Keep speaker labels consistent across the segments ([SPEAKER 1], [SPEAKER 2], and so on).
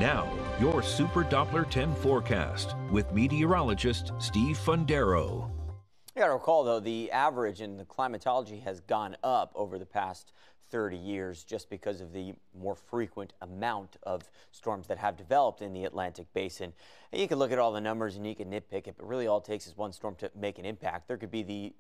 [SPEAKER 1] Now, your Super Doppler 10 forecast with meteorologist Steve Fundaro.
[SPEAKER 2] You got to recall, though, the average in the climatology has gone up over the past 30 years just because of the more frequent amount of storms that have developed in the Atlantic basin. And you can look at all the numbers and you can nitpick it, but really all it takes is one storm to make an impact. There could be the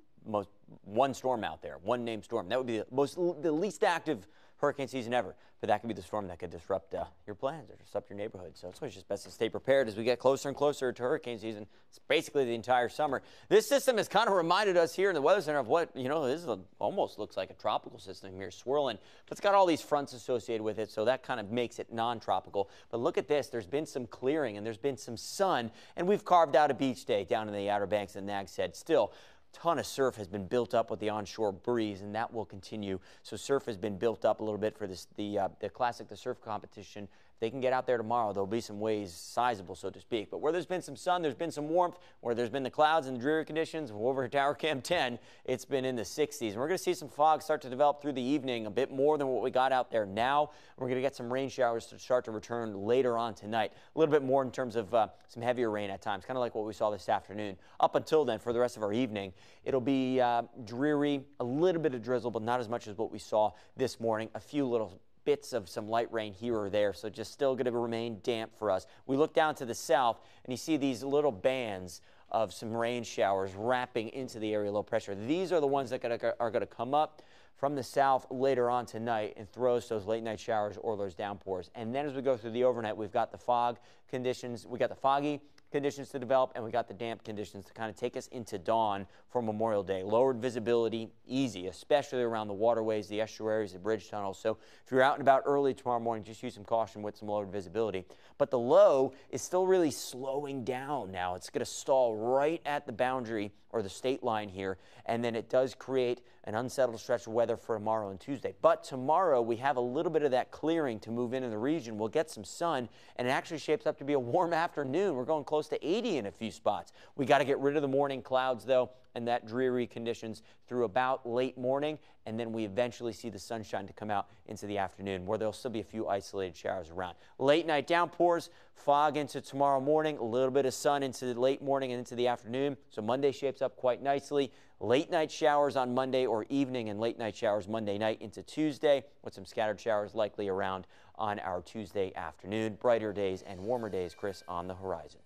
[SPEAKER 2] one storm out there, one named storm. That would be the least active hurricane season ever, but that could be the storm that could disrupt your plans or disrupt your neighborhood. So it's always just best to stay prepared as we get closer and closer to hurricane season. It's basically the entire summer. This system has kind of reminded us here in the Weather Center of what, this almost looks like a tropical system here swirling, but it's got all these fronts associated with it, so that kind of makes it non-tropical. But look at this. There's been some clearing and there's been some sun, and we've carved out a beach day down in the Outer Banks of Nags Head. Still, ton of surf has been built up with the onshore breeze, and that will continue. So surf has been built up a little bit for the Classic, the surf competition. If they can get out there tomorrow, there'll be some waves sizable, so to speak. But where there's been some sun, there's been some warmth. Where there's been the clouds and the dreary conditions, over at Tower Cam 10, it's been in the 60s. And we're going to see some fog start to develop through the evening, a bit more than what we got out there now. We're going to get some rain showers to start to return later on tonight. A little bit more in terms of some heavier rain at times, kind of like what we saw this afternoon. Up until then, for the rest of our evening, it'll be dreary, a little bit of drizzle, but not as much as what we saw this morning. A few little bits of some light rain here or there, so just still going to remain damp for us. We look down to the south, and you see these little bands of some rain showers wrapping into the area low pressure. These are the ones that are going to come up from the south later on tonight and throw us those late night showers or those downpours. And then as we go through the overnight, we've got the fog conditions, we got the foggy conditions to develop, and we got the damp conditions to kind of take us into dawn for Memorial Day. Lowered visibility, easy, especially around the waterways, the estuaries, the bridge tunnels. So if you're out and about early tomorrow morning, just use some caution with some lowered visibility. But the low is still really slowing down now. It's going to stall right at the boundary or the state line here, and then it does create an unsettled stretch of weather for tomorrow and Tuesday. But tomorrow we have a little bit of that clearing to move in the region. We'll get some sun, and it actually shapes up to be a warm afternoon. We're going close to 80 in a few spots. We got to get rid of the morning clouds, though, and that dreary conditions through about late morning, and then we eventually see the sunshine to come out into the afternoon, where there'll still be a few isolated showers around. Late night downpours, fog into tomorrow morning, a little bit of sun into the late morning and into the afternoon. So Monday shapes up quite nicely. Late night showers on Monday or evening, and late night showers Monday night into Tuesday, with some scattered showers likely around on our Tuesday afternoon. Brighter days and warmer days, Chris, on the horizon.